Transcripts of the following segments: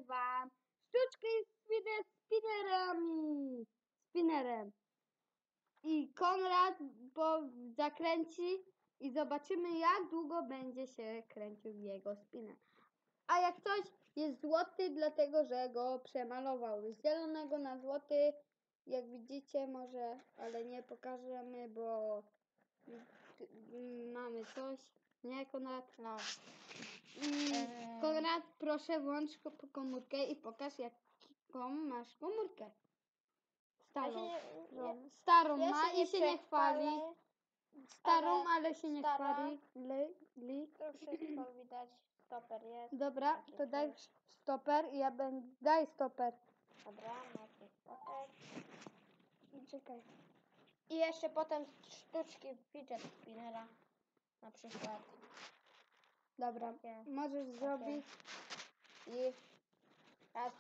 wam sztuczki spinnerem. I Konrad zakręci i zobaczymy, jak długo będzie się kręcił jego spinner. A jak coś jest złoty, dlatego że go przemalował z zielonego na złoty. Jak widzicie może, ale nie pokażemy, bo mamy coś. Nie, Konrad? No. Konrad, proszę włącz komórkę i pokaż, jaką masz komórkę. Starą. Starą Ja ma się i się nie chwali. przechwalę, Starą, ale się nie stara. chwali. To wszystko widać, stoper jest. Dobra, Taki to daj tu. stoper i ja będę... Daj stoper. Dobra, macie stoper. Czekaj. I jeszcze potem sztuczki fidget spinnera. Na przykład. Dobra, Takie. możesz zrobić. I raz,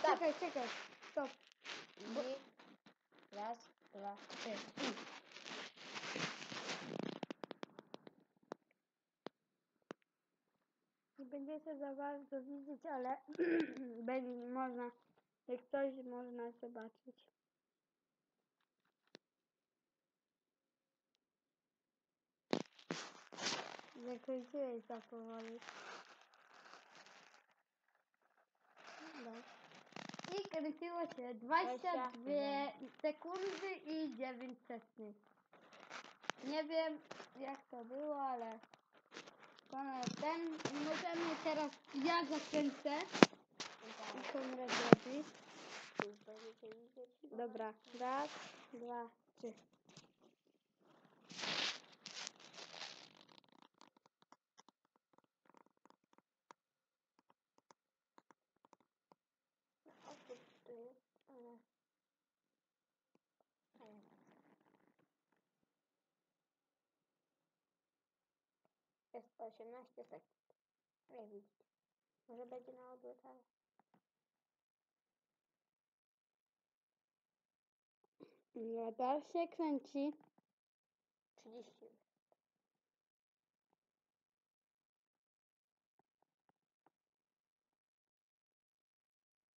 Czekaj, stop. i raz, dwa, trzy. Nie będziecie za bardzo widzieć, ale będzie można, jak coś można zobaczyć. Zakręciłeś za powoli. No. I kręciło się 22 sekundy i 9 sekund. Nie wiem jak to było, ale możemy teraz, ja zakręcę i Konrad robi. Dobra, raz, dwa, trzy. Jest 18 sekund. Nie widzicie. Może będzie na odwrót, ale... Nie, dalej się kręci. 30.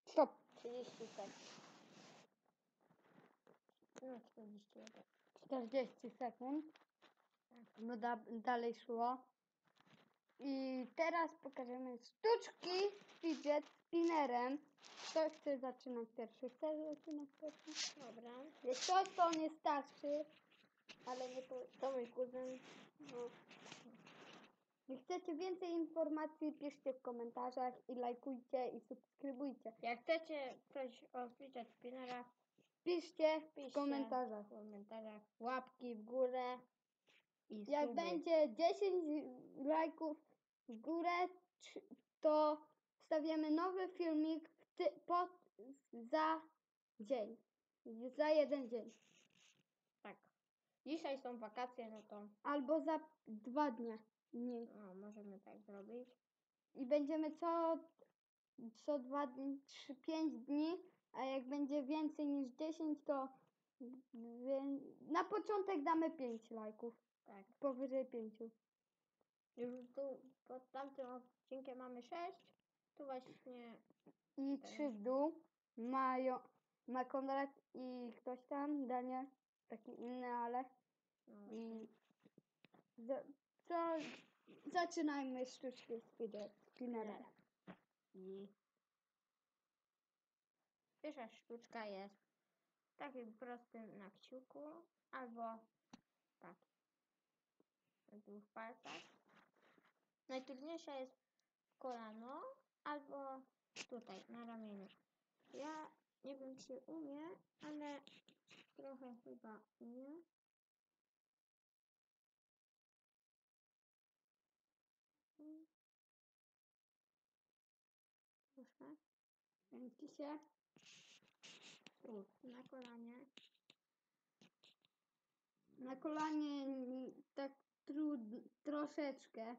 Stop. 30 sekund. No 41. 40 sekund. Bo dalej szło. I teraz pokażemy sztuczki fidget spinnerem. Kto chce zaczynać pierwszy? Chcesz zaczynać pierwszy? Dobra. Jest coś, to on jest starszy. Ale nie to mój kuzyn. No. Jak chcecie więcej informacji, piszcie w komentarzach i lajkujcie i subskrybujcie. Jak chcecie coś o fidget spinnerach, Piszcie w piszcie komentarzach. w komentarzach. Łapki w górę i Jak suby. będzie 10 lajków w górę, to wstawiamy nowy filmik za dzień. Za jeden dzień. Tak. Dzisiaj są wakacje, no to Albo za 2 dni. no, możemy tak zrobić. I będziemy co 2 dni, 5 dni, a jak będzie więcej niż 10, to na początek damy 5 lajków. Tak. Powyżej 5. Już tu pod tamtym odcinkiem mamy 6. Tu właśnie I 3 w dół ma Konrad i ktoś tam, Daniel, taki inny, ale no, i to zaczynajmy sztuczki z fidget spinnerem. I pierwsza sztuczka jest takim prostym na kciuku albo tak na 2 palcach. Najtrudniejsza jest kolano albo tutaj na ramieniu. Ja nie wiem czy umiem, ale trochę chyba umiem. Proszę. Kręci się. Tu, na kolanie. Na kolanie tak troszeczkę.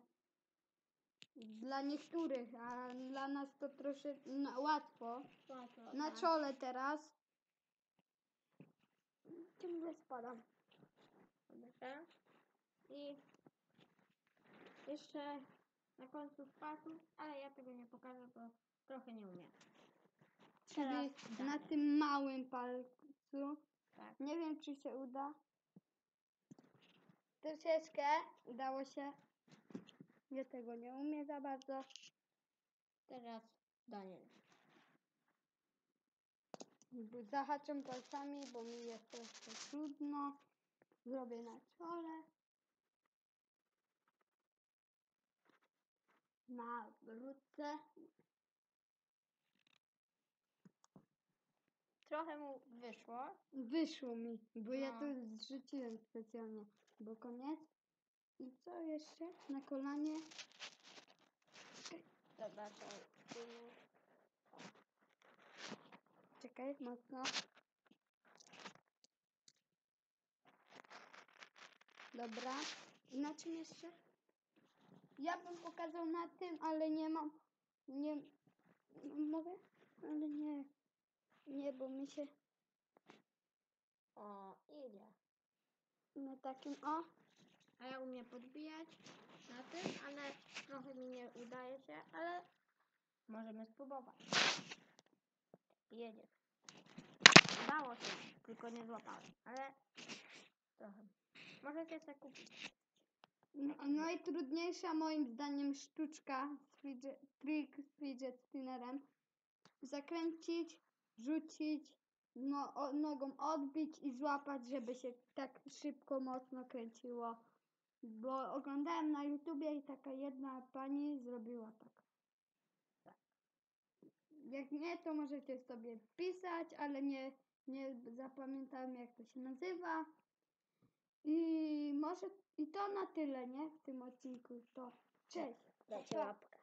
Dla niektórych, a dla nas to troszeczkę łatwo. Na tak. czole teraz. Ciągle spadam. Dobra. I jeszcze na końcu palców, ale ja tego nie pokażę, bo trochę nie umiem. Czyli Teraz na Daniel. tym małym palcu. Tak. Nie wiem, czy się uda. Troszeczkę udało się. Ja tego nie umiem za bardzo. Teraz Daniel. Zahaczam palcami, bo mi jest troszkę trudno. Zrobię na czole. Na brudce. Trochę mu wyszło. Wyszło mi, bo ja No. to zrzuciłem specjalnie. Bo koniec. I co jeszcze? Na kolanie. Dobra, to Czekaj, mocno. Dobra. I na czym jeszcze? Ja bym pokazał na tym, ale nie mam. Nie. Mogę? Ale nie. Nie, bo mi się o, idzie. na takim o. A ja umiem podbijać na tym, ale trochę mi nie udaje się, ale możemy spróbować. Jedzie. Udało się, tylko nie złapałem, ale trochę. Możecie sobie kupić. Najtrudniejsza moim zdaniem sztuczka trik z fidget spinnerem. Zakręcić, rzucić, nogą odbić i złapać, żeby się tak szybko, mocno kręciło. Bo oglądałem na YouTubie i taka jedna pani zrobiła tak. Jak nie, to możecie sobie pisać, ale nie zapamiętałem, jak to się nazywa. I może i to na tyle, nie? W tym odcinku. To cześć. Dajcie Pa. łapkę.